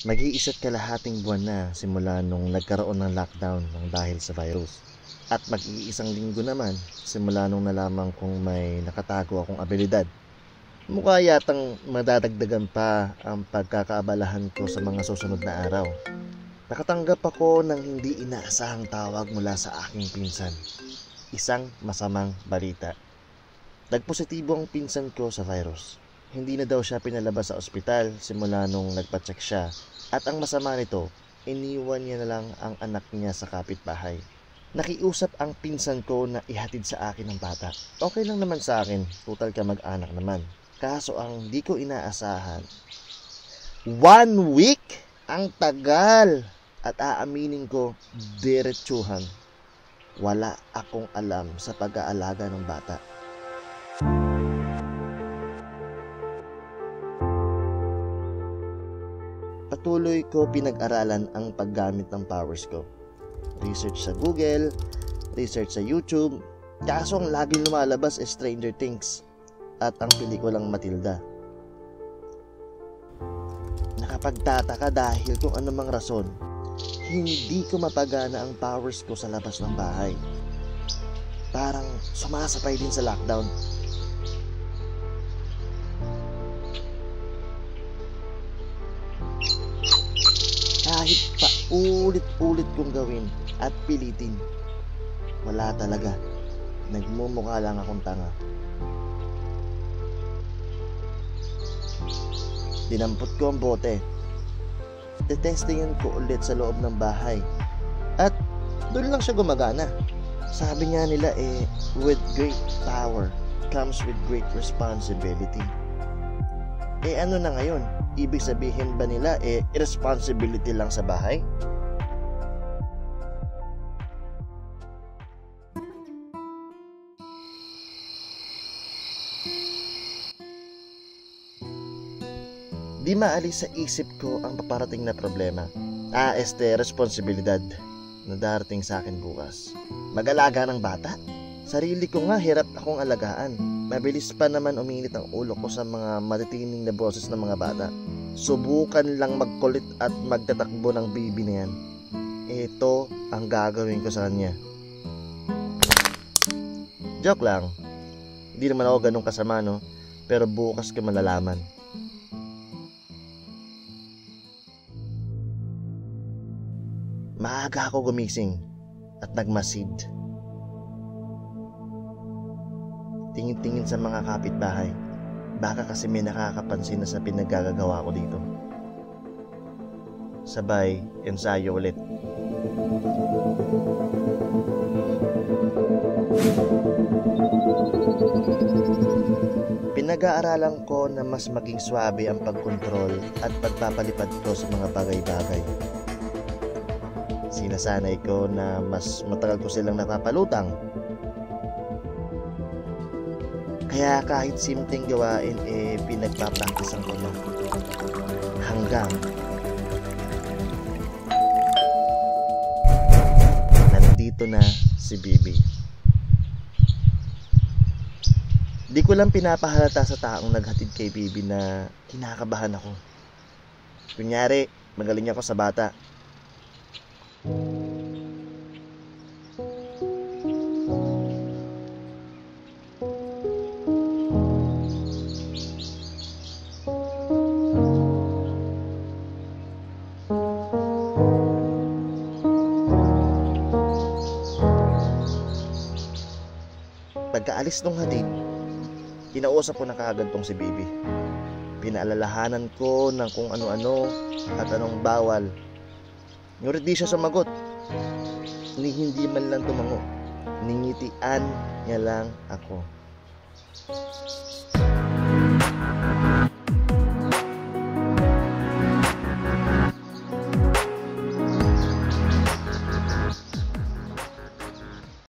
Mag-iisa't kalahating buwan na simula nung nagkaroon ng lockdown ng dahil sa virus. At mag-iisang linggo naman simula nung nalaman kong may nakatago akong abilidad. Mukha yatang madadagdagan pa ang pagkakaabalahan ko sa mga susunod na araw. Nakatanggap ako ng hindi inaasahang tawag mula sa aking pinsan. Isang masamang balita. Nagpositibo ang pinsan ko sa virus. Hindi na daw siya pinalabas sa ospital simula nung nagpa-check siya. At ang masama nito, iniwan niya na lang ang anak niya sa kapitbahay. Nakiusap ang pinsan ko na ihatid sa akin ang bata. Okay lang naman sa akin, total ka mag-anak naman. Kaso ang di ko inaasahan, 1 week? Ang tagal! At aaminin ko, diretsuhan. Wala akong alam sa pag-aalaga ng bata. Patuloy ko pinag-aralan ang paggamit ng powers ko. Research sa Google, research sa YouTube. Kaso ang laging lumalabas is Stranger Things at ang pelikulang Matilda. Nakapagtataka dahil kung anumang rason, hindi ko mapagana ang powers ko sa labas ng bahay. Parang sumasabay din sa lockdown. Kahit pa ulit-ulit kong gawin at pilitin, wala talaga. Nagmumukha lang akong tanga. Dinampot ko ang bote. Tetestingin ko ulit sa loob ng bahay. At doon lang siya gumagana. Sabi nga nila with great power comes with great responsibility. Ano na ngayon? Ibig sabihin ba nila irresponsibility lang sa bahay? Di maalis sa isip ko ang paparating na problema. Responsibilidad na darating sa akin bukas. Mag-alaga ng bata? Sarili ko nga hirap akong alagaan. Mabilis pa naman uminit ang ulo ko sa mga matitining na boses ng mga bata. Subukan lang magkulit at magtatakbo ng baby na yan. Ito ang gagawin ko sa kanya. Joke lang. Hindi naman ako ganun kasama, no? Pero bukas ka malalaman. Maaga ako gumising at nagmasid. Tingin-tingin sa mga kapitbahay. Baka kasi may nakakapansin na sa pinaggagawa ko dito. Sabay, ensayo ulit. Pinag-aaralan ko na mas maging swabe ang pagkontrol at pagpapalipad ko sa mga bagay-bagay. Sinasanay ko na mas matagal ko silang napapalutang. Kaya kahit simpleng gawain pinagpapraktisan ko na. Hanggang nandito na si Bibi. Di ko lang pinapahalata sa taong naghatid kay Bibi na kinakabahan ako. Kunyari, magaling ako sa bata. Pagkaalis nung hatid, kinausap ko na kaagad tong si Bibi. Pinaalalahanan ko ng kung ano-ano at anong bawal. Ngunit di siya sumagot. Hindi man lang tumango. Ningitian niya lang ako.